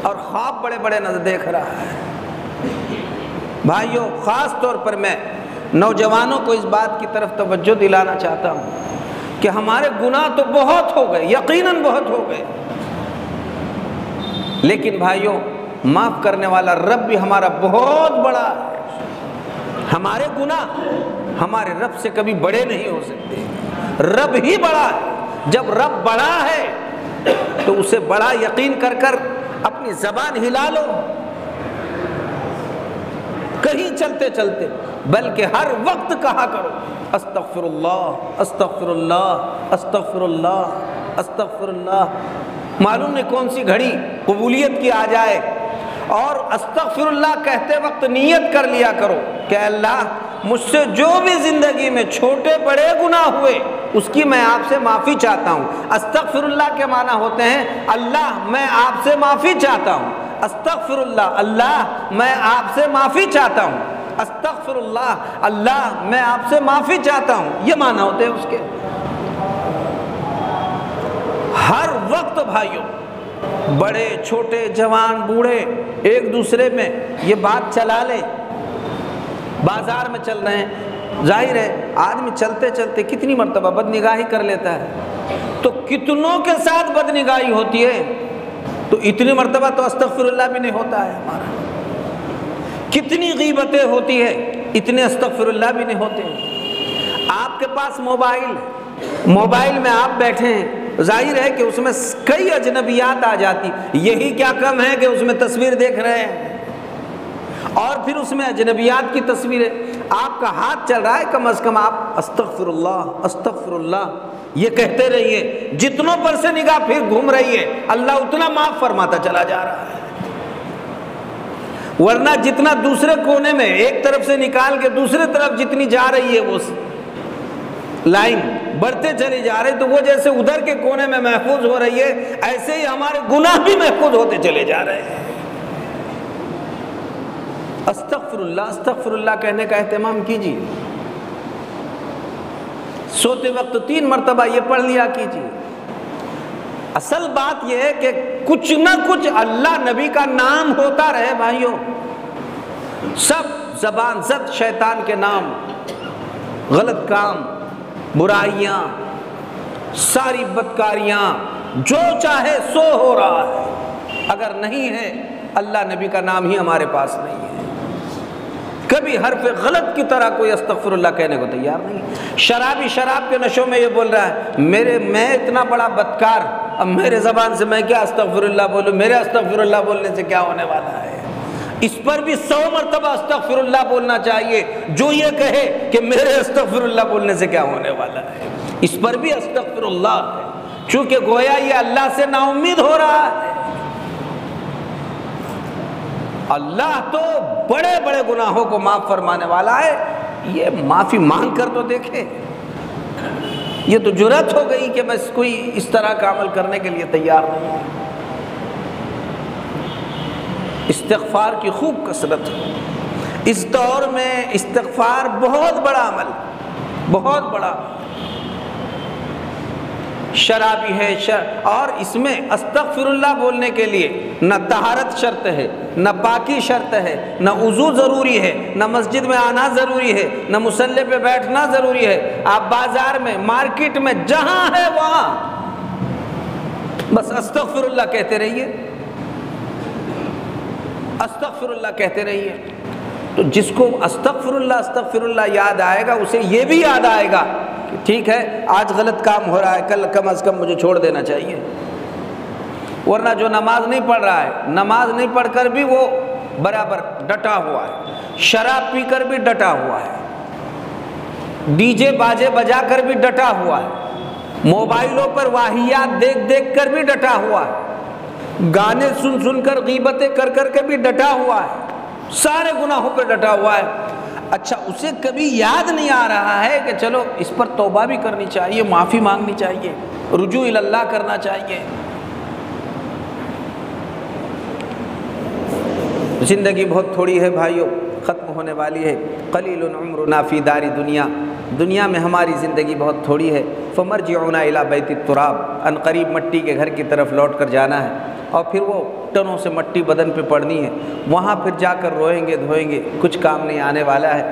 اور خواب بڑے بڑے نظر دیکھ رہا ہے۔ بھائیوں، خاص طور پر میں نوجوانوں کو اس بات کی طرف توجہ دلانا چاہتا ہوں کہ ہمارے گناہ تو بہت ہو گئے، یقیناً بہت ہو گئے، لیکن بھائیوں معاف کرنے والا رب بھی ہمارا بہت بڑا ہے۔ ہمارے گناہ ہمارے رب سے کبھی بڑے نہیں ہو سکتے، رب ہی بڑا ہے۔ جب رب بڑا ہے تو اسے بڑا یقین کر کر اپنی زبان ہلا لو، کہیں چلتے چلتے، بلکہ ہر وقت کہا کرو استغفر اللہ استغفر اللہ استغفر اللہ استغفر اللہ۔ معلوم نہیں کون سی گھڑی قبولیت کی آ جائے، اور استغفر اللہ کہتے وقت نیت کر لیا کرو کہ اللہ مجھ سے جو بھی زندگی میں چھوٹے بڑے گناہ ہوئے اس کی میں آپ سے معافی چاہتا ہوں۔ استغفر اللہ کے معنی ہوتے ہیں اللہ میں آپ سے معافی چاہتا ہوں، استغفر اللہ اللہ میں آپ سے معافی چاہتا ہوں، استغفر اللہ اللہ میں آپ سے معافی چاہتا ہوں، یہ معنی ہوتے ہیں اس کے۔ ہر وقت بھائیوں، بڑے چھوٹے جوان بوڑھے ایک دوسرے میں یہ بات چلا لیں۔ بازار میں چل رہے ہیں، ظاہر ہے آدمی چلتے چلتے کتنی مرتبہ بد نگاہی کر لیتا ہے، تو کتنوں کے ساتھ بد نگاہی ہوتی ہے، تو اتنی مرتبہ تو استغفر اللہ بھی نہیں ہوتا ہے ہمارا۔ کتنی غیبتیں ہوتی ہے، اتنے استغفر اللہ بھی نہیں ہوتے۔ آپ کے پاس موبائل میں آپ بیٹھے ہیں، ظاہر ہے کہ اس میں کئی اجنبیات آ جاتی، یہی کیا کم ہے کہ اس میں تصویر دیکھ رہے ہیں، اور پھر اس میں اجنبیات کی تصویریں، آپ کا ہاتھ چل رہا ہے، کم از کم آپ استغفر اللہ یہ کہتے رہیے۔ جتنوں پر سے نگاہ پھر گھوم رہی ہے، اللہ اتنا معاف فرماتا چلا جا رہا ہے، ورنہ جتنا دوسرے کونے میں ایک طرف سے نکال کے دوسرے طرف جتنی جا رہی ہے وہ لائن بڑھتے چلی جا رہے، تو وہ جیسے ادھر کے کونے میں محفوظ ہو رہی ہے، ایسے ہی ہمارے گناہ بھی محفوظ ہوتے چلے جا رہے ہیں۔ استغفر اللہ کہنے کا اہتمام کیجیے، سوتے وقت 3 مرتبہ یہ پڑھ لیا کیجیے۔ اصل بات یہ ہے کہ کچھ نہ کچھ اللہ نبی کا نام ہوتا رہے بھائیوں، سب زبان زد شیطان کے نام، غلط کام، برائیاں، ساری بدکاریاں، جو چاہے سو ہو رہا ہے، اگر نہیں ہے اللہ نبی کا نام ہی ہمارے پاس نہیں ہے۔ کبھی حرف غلط کی طرح کوئی استغفر اللہ کہنے کو تیار نہیں۔ شرابی شراب کے نشوں میں یہ بول رہا ہے میں اتنا بڑا بدکار، اب میرے زبان سے میں کیا استغفر اللہ بولوں، میرے استغفر اللہ بولنے سے کیا ہونے والا ہے۔ اس پر بھی 100 مرتبہ استغفر اللہ بولنا چاہیے، جو یہ کہے کہ میرے استغفر اللہ بولنے سے کیا ہونے والا ہے، اس پر بھی استغفر اللہ ہے، چونکہ گویا یہ اللہ سے نا امید ہو رہا ہے۔ اللہ تو بڑے بڑے گناہوں کو معاف فرمانے والا ہے، یہ معافی مانگ کر تو دیکھے۔ یہ تو جرأت ہو گئی کہ بس کوئی اس طرح کا عمل کرنے کے لیے تیار نہیں ہے۔ استغفار کی خوب کثرت ہے، اس دور میں استغفار بہت بڑا عمل، بہت بڑا۔ شرابی ہے اور اس میں استغفر اللہ بولنے کے لیے نہ طہارت شرط ہے، نہ پاکی شرط ہے، نہ وضو ضروری ہے، نہ مسجد میں آنا ضروری ہے، نہ مصلی پہ بیٹھنا ضروری ہے۔ آپ بازار میں، مارکیٹ میں، جہاں ہے وہاں بس استغفر اللہ کہتے رہیے، استغفر اللہ کہتے رہیے۔ تو جس کو استغفر اللہ یاد آئے گا، اسے یہ بھی یاد آئے گا کہ ٹھیک ہے آج غلط کام ہو رہا ہے، کل کم از کم مجھے چھوڑ دینا چاہیے۔ ورنہ جو نماز نہیں پڑھ رہا ہے، نماز نہیں پڑھ کر بھی وہ برابر ڈٹا ہوا ہے، شراب پی کر بھی ڈٹا ہوا ہے، ڈی جے باجے بجا کر بھی ڈٹا ہوا ہے، موبائلوں پر واہیات دیکھ دیکھ کر بھی ڈٹا ہوا ہے، گانے سن سن کر غیبتیں کر کر کے بھی ڈٹا ہوا ہے، سارے گناہوں پہ ڈٹا ہوا ہے۔ اچھا اسے کبھی یاد نہیں آ رہا ہے کہ چلو اس پر توبہ بھی کرنی چاہیے، معافی مانگنی چاہیے، رجوع اللہ کرنا چاہیے۔ زندگی بہت تھوڑی ہے بھائیوں، ختم ہونے والی ہے۔ قلیل عمرنا فی دار دنیا، دنیا میں ہماری زندگی بہت تھوڑی ہے۔ فمرجعنا الی بیت التراب، ان قریب مٹی کے گھر کی طرف لوٹ کر جانا ہے، اور پھر وہ ٹنوں سے مٹی بدن پہ پڑنی ہے، وہاں پھر جا کر روئیں گے دھوئیں گے، کچھ کام نہیں آنے والا ہے۔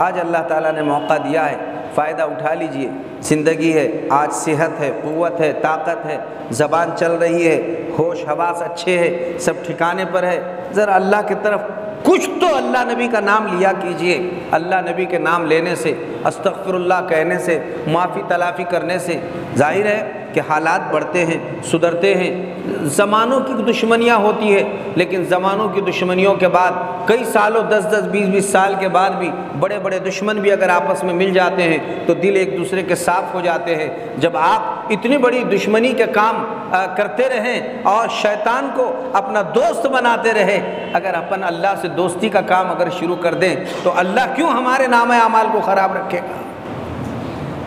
آج اللہ تعالیٰ نے موقع دیا ہے، فائدہ اٹھا لیجئے، زندگی ہے، آج صحت ہے، قوت ہے، طاقت ہے، زبان چل رہی ہے، ہوش حواس اچھے ہے، سب ٹھکانے پر ہے، ذرا اللہ کی طرف کچھ تو اللہ نبی کا نام لیا کیجئے۔ اللہ نبی کے نام لینے سے، استغفر اللہ کہنے سے، معافی تلافی کرنے سے ظاہر ہے کہ حالات بڑھتے ہیں، سدھرتے ہیں، زمانوں کی دشمنیاں ہوتی ہے، لیکن زمانوں کی دشمنیوں کے بعد کئی سالوں 10-10 20-20 سال کے بعد بھی بڑے بڑے دشمن بھی اگر آپس میں مل جاتے ہیں تو دل ایک دوسرے کے صاف ہو جاتے ہیں۔ جب آپ اتنی بڑی دشمنی کے کام کرتے رہیں اور شیطان کو اپنا دوست بناتے رہے، اگر اپن اللہ سے دوستی کا کام اگر شروع کر دیں تو اللہ کیوں ہمارے نامہ اعمال کو خراب رکھے گا؟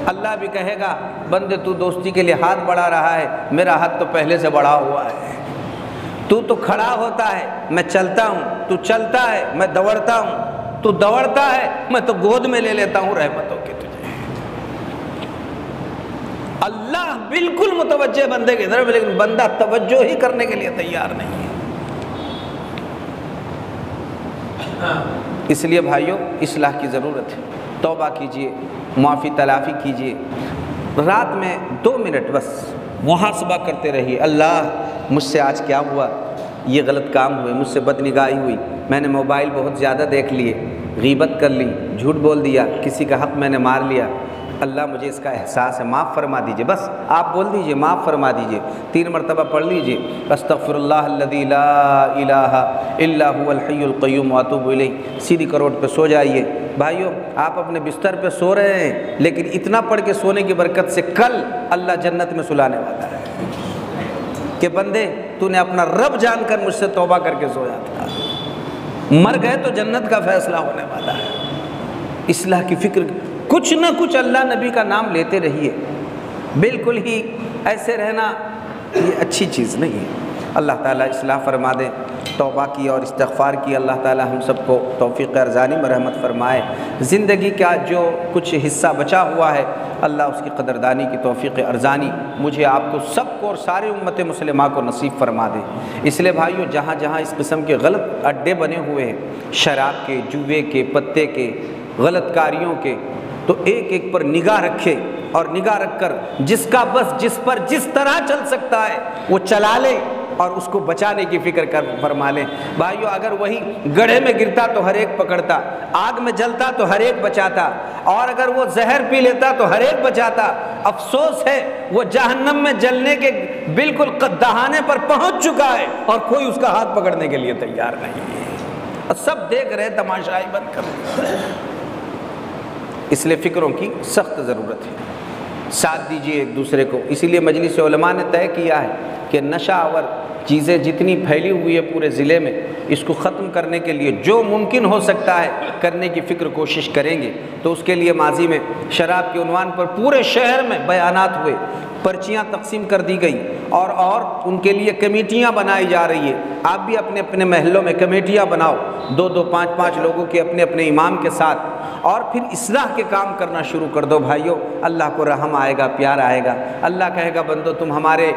اللہ بھی کہے گا بندے تو دوستی کے لیے ہاتھ بڑھا رہا ہے، میرا ہاتھ تو پہلے سے بڑھا ہوا ہے، تو کھڑا ہوتا ہے میں چلتا ہوں، تو چلتا ہے میں دوڑتا ہوں، تو دوڑتا ہے میں تو گود میں لے لیتا ہوں رحمتوں کی تجھے۔ اللہ بالکل متوجہ بندے کی طرف، لیکن بندہ توجہ ہی کرنے کے لیے تیار نہیں ہے۔ اس لیے بھائیوں اصلاح کی ضرورت ہے، توبہ کیجئے، معافی تلافی کیجئے، رات میں 2 منٹ بس محاسبہ کرتے رہیے، اللہ مجھ سے آج کیا ہوا، یہ غلط کام ہوئے، مجھ سے بدنگاہی ہوئی، میں نے موبائل بہت زیادہ دیکھ لیے، غیبت کر لی، جھوٹ بول دیا، کسی کا حق میں نے مار لیا، اللہ مجھے اس کا احساس ہے، معاف فرما دیجئے۔ بس آپ بول دیجئے معاف فرما دیجئے، 3 مرتبہ پڑھ لیجئے، استغفر اللہ الذی لا الہ الا هو الحی القیوم واتوب الیہ، سیدھی کروٹ پہ سو جائیے۔ بھائیوں آپ اپنے بستر پہ سو رہے ہیں، لیکن اتنا پڑھ کے سونے کی برکت سے کل اللہ جنت میں سلانے والا ہے کہ بندے تو نے اپنا رب جان کر مجھ سے توبہ کر کے سویا تھا، مر گئے تو جنت کا فیصلہ ہونے والا ہے۔ اصلاح کی فکر، کچھ نہ کچھ اللہ نبی کا نام لیتے رہیے، بالکل ہی ایسے رہنا یہ اچھی چیز نہیں ہے۔ اللہ تعالیٰ اصلاح فرما دے، توبہ کی اور استغفار کی اللہ تعالیٰ ہم سب کو توفیق ارزانی میں رحمت فرمائے۔ زندگی کا جو کچھ حصہ بچا ہوا ہے اللہ اس کی قدردانی کی توفیق ارزانی مجھے آپ کو سب کو اور ساری امت مسلمہ کو نصیب فرما دے۔ اس لیے بھائیوں جہاں جہاں اس قسم کے غلط اڈے بنے ہوئے ہیں، شراب کے، جوے کے، پتے کے، غلط کاریوں کے، تو ایک ایک پر نگاہ رکھے، اور نگاہ رکھ کر جس کا بس جس پر جس طرح چل سکتا ہے وہ چلا لے اور اس کو بچانے کی فکر کر فرما لیں۔ بھائیو اگر وہی گڑھے میں گرتا تو ہر ایک پکڑتا، آگ میں جلتا تو ہر ایک بچاتا، اور اگر وہ زہر پی لیتا تو ہر ایک بچاتا۔ افسوس ہے وہ جہنم میں جلنے کے بالکل دہانے پر پہنچ چکا ہے اور کوئی اس کا ہاتھ پکڑنے کے لیے تیار نہیں ہے، اور سب دیکھ رہے تماشائی بند کر۔ اس لیے فکروں کی سخت ضرورت ہے، ساتھ دیجیے ایک دوسرے کو۔ اسی لیے مجلس علماء نے طے کیا ہے کہ نشہ آور چیزیں جتنی پھیلی ہوئی ہے پورے ضلع میں، اس کو ختم کرنے کے لیے جو ممکن ہو سکتا ہے کرنے کی فکر کوشش کریں گے۔ تو اس کے لیے ماضی میں شراب کے عنوان پر پورے شہر میں بیانات ہوئے، پرچیاں تقسیم کر دی گئی، اور ان کے لیے کمیٹیاں بنائی جا رہی ہے۔ آپ بھی اپنے اپنے محلوں میں کمیٹیاں بناؤ، 2-2 5-5 لوگوں کے اپنے اپنے امام کے ساتھ، اور پھر اصلاح کے کام کرنا شروع کر دو۔ بھائیو اللہ کو رحم آئے گا، پیار آئے گا، اللہ کہے گا بندو تم ہمارے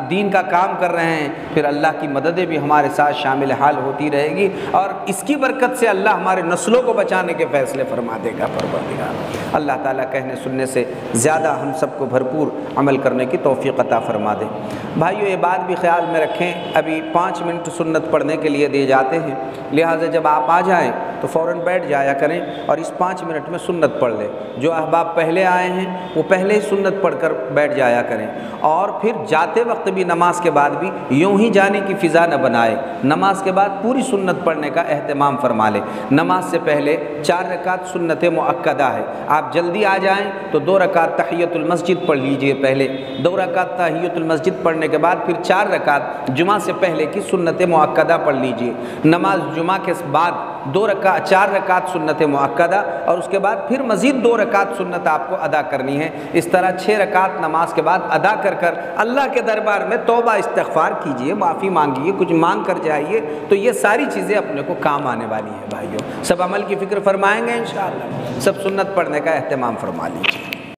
دین کا کام کر رہے ہیں، پھر اللہ کی مددیں بھی ہمارے ساتھ شامل حال ہوتی رہے گی، اور اس کی برکت سے اللہ ہمارے نسلوں کو بچانے کے فیصلے فرما دے گا۔ پروردگار اللہ تعالیٰ کہنے سننے سے زیادہ ہم سب کو بھرپور عمل کرنے کی توفیق عطا فرما دے۔ بھائیو یہ بات بھی خیال میں رکھیں، ابھی 5 منٹ سنت پڑھنے کے لیے دیے جاتے ہیں، لہٰذا جب آپ آ جائیں تو فوراً بیٹھ جایا کریں اور اس 5 منٹ میں سنت پڑھ لیں۔ جو احباب پہلے آئے ہیں وہ پہلے ہی سنت پڑھ کر بیٹھ جایا کریں، اور پھر جاتے وقت بھی نماز کے بعد بھی یوں ہی جانے کی فضا نہ بنائے، نماز کے بعد پوری سنت پڑھنے کا اہتمام فرما لیں۔ نماز سے پہلے 4 رکعت سنت مؤکدہ ہے، آپ جلدی آ جائیں تو 2 رکعت تحیۃ المسجد پڑھ لیجئے، پہلے 2 رکعت تحیۃ المسجد پڑھنے کے بعد پھر 4 رکعت جمعہ سے پہلے کی سنت مؤکدہ پڑھ لیجئے۔ نماز جمعہ کے بعد 4 رکعت سنت مؤکدہ، اور اس کے بعد پھر مزید 2 رکعت سنت آپ کو ادا کرنی ہے۔ اس طرح 6 رکعت نماز کے بعد ادا کر کر اللہ کے دربار میں توبہ استغفار کیجئے، معافی مانگیے، کچھ مانگ کر جائیے، تو یہ ساری چیزیں اپنے کو کام آنے والی ہیں۔ بھائیوں سب عمل کی فکر فرمائیں گے انشاءاللہ، سب سنت پڑھنے کا اہتمام فرما لیجیے۔